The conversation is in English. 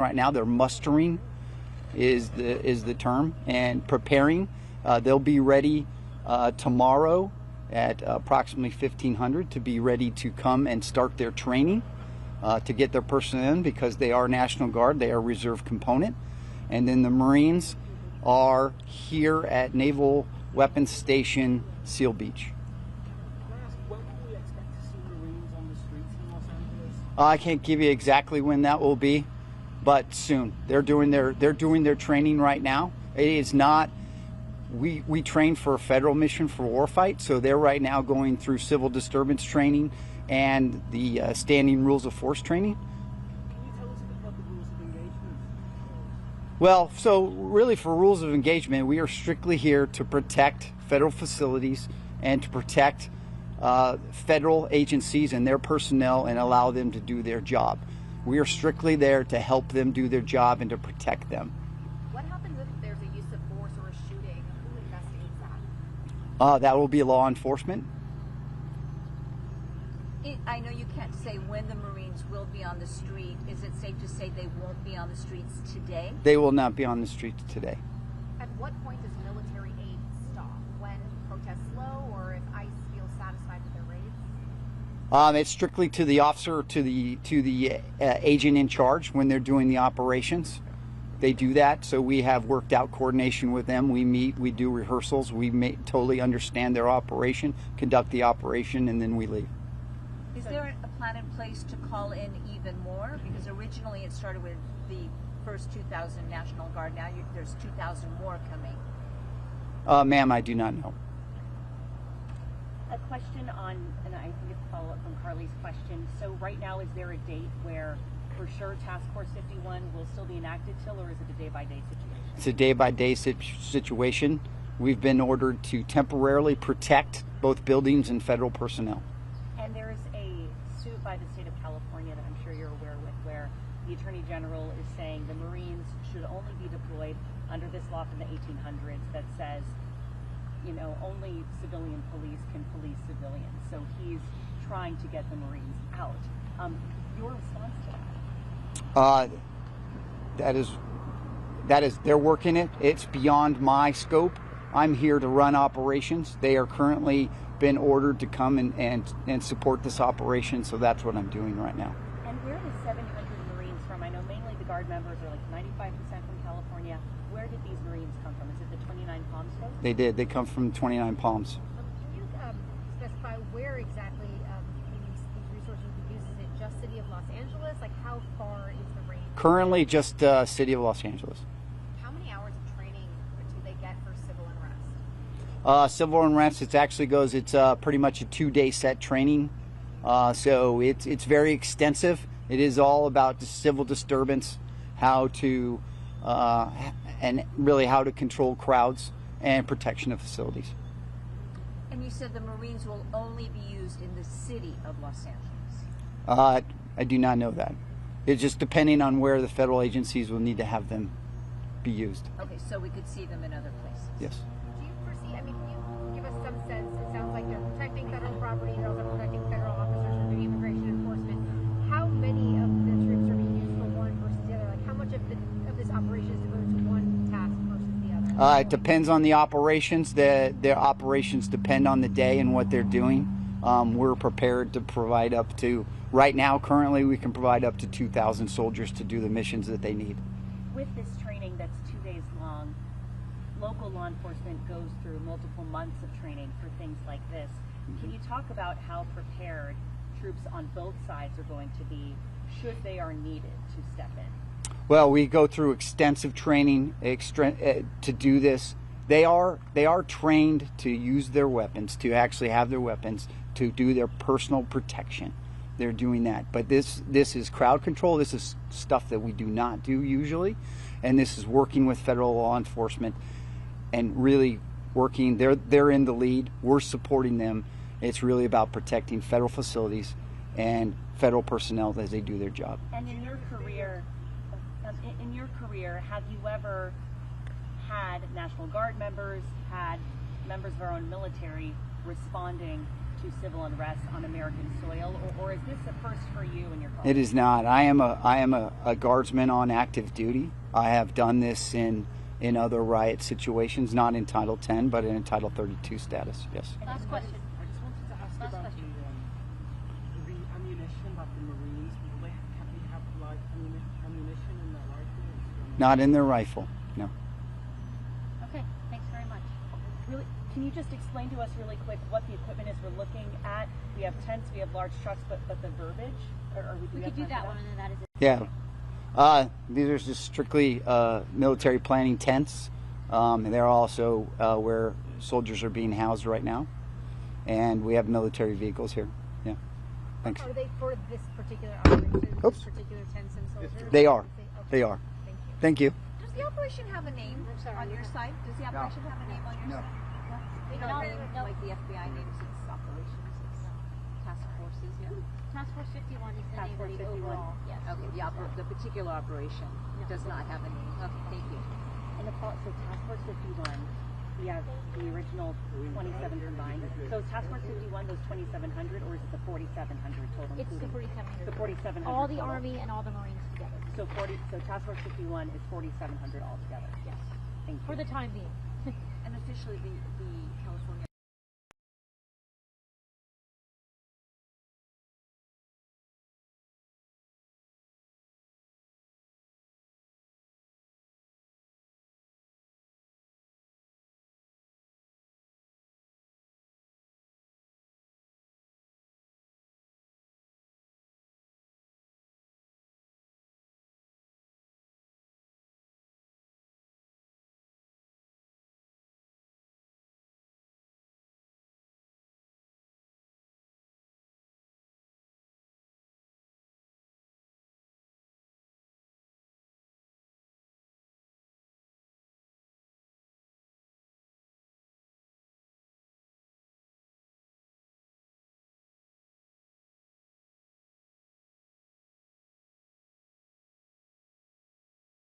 right now. They're mustering is the term, and preparing. They'll be ready tomorrow at approximately 1500 to be ready to come and start their training to get their personnel in, because they are National Guard, they are reserve component. And then the Marines are here at Naval Weapons Station Seal Beach. When will we expect to see Marines on the streets in Los Angeles? I can't give you exactly when that will be, but soon. They're doing their training right now. It is not. We train for a federal mission for warfight, so they're right now going through civil disturbance training and the standing rules of force training. Can you tell us a bit about the rules of engagement? Well, so really for rules of engagement, we are strictly here to protect federal facilities and to protect federal agencies and their personnel and allow them to do their job. We are strictly there to help them do their job and to protect them. What happens if there's a use of force or a shooting? Who investigates that? That will be law enforcement. I know you can't say when the Marines will be on the street. Is it safe to say they won't be on the streets today? They will not be on the streets today. At what point does military aid stop? When protests slow, or if ICE feels satisfied with their raids? It's strictly to the officer, to the agent in charge when they're doing the operations. They do that, so we have worked out coordination with them. We meet, we do rehearsals, we totally understand their operation, conduct the operation, and then we leave. Is there a plan in place to call in even more? Because originally it started with the first 2,000 National Guard. Now there's 2,000 more coming. Ma'am, I do not know. A question on, and I think it's a follow-up from Carly's question. So right now, is there a date where for sure Task Force 51 will still be enacted till, or is it a day-by-day situation? It's a day-by-day situation. We've been ordered to temporarily protect both buildings and federal personnel. And there's a suit by the state of California that I'm sure you're aware with, where the Attorney General is saying the Marines should only be deployed under this law from the 1800s that says, you know, only civilian police can police civilians. So he's trying to get the Marines out. Your response to that? That is, they're working it. It's beyond my scope. I'm here to run operations. They are currently been ordered to come and support this operation, so that's what I'm doing right now. And where are the 700 Marines from? I know mainly the Guard members are like 95% from California. Where did these Marines come from? Is it the Twentynine Palms folks? They did. They come from Twentynine Palms. Can you specify where exactly these resources will be used? Is it just City of Los Angeles? Like, how far is the range? Currently, just City of Los Angeles. How many hours of training do they get for civil unrest? Civil unrest, it's pretty much a 2-day set training. So it's very extensive. It is all about the civil disturbance, how to and really how to control crowds and protection of facilities. And you said the Marines will only be used in the city of Los Angeles. I do not know that. It's just depending on where the federal agencies will need to have them be used. Okay, so we could see them in other places. Yes. Do you foresee, I mean, can you give us some sense? It sounds like they're protecting federal property, they're also protecting federal officers from doing immigration enforcement. How many of the troops are being used for one versus the other? Like, how much of this operation is devoted to one task versus the other? It depends on the operations. Their operations depend on the day and what they're doing. We're prepared to provide up to, right now, currently, we can provide up to 2,000 soldiers to do the missions that they need. With this training that's 2 days long, local law enforcement goes through multiple months of training for things like this. Can you talk about how prepared troops on both sides are going to be should they are needed to step in? Well, we go through extensive training to do this. They are trained to use their weapons, to actually have their weapons, to do their personal protection. They're doing that. But this is crowd control. This is stuff that we do not do usually. And this is working with federal law enforcement and really working. They're in the lead. We're supporting them. It's really about protecting federal facilities and federal personnel as they do their job. And in your career, have you ever had National Guard members, had members of our own military responding to civil unrest on American soil, or is this a first for you and your colleagues? It is not. I am a guardsman on active duty. I have done this in other riot situations, not in Title 10, but in Title 32 status. Yes. Last question. I just wanted to ask Last about question. the ammunition that the Marines, can they have like ammunition in their rifles? Not in their rifle. No. Okay, thanks very much. Really, can you just explain to us really quick what the equipment is we're looking at? We have tents, we have large trucks, but the verbiage, or We could do that one, and then that is it. Yeah. These are just strictly military planning tents. They're also where soldiers are being housed right now. And we have military vehicles here. Yeah. Thanks. Are they for this particular operation? Oops. This particular tents and soldiers? They are. Okay. They are. Thank you. Thank you. Does the operation have a name on your site? Does the operation have a name on your No. site? No. No, No. like the FBI names its operations, its task forces, yeah? Task Force 51 is the Task name Force of the 51. overall. Yes. Okay, the particular operation does not have a name. Okay, thank you. And so Task Force 51, we have the original 27 combined. So is Task Force 51 those 2,700, or is it the 4,700 total? It's the including? 4,700. The 4,700 All the total. Army and all the Marines together. So Task Force 51 is 4,700 altogether. Yes. Thank you. For the time being. And officially, the California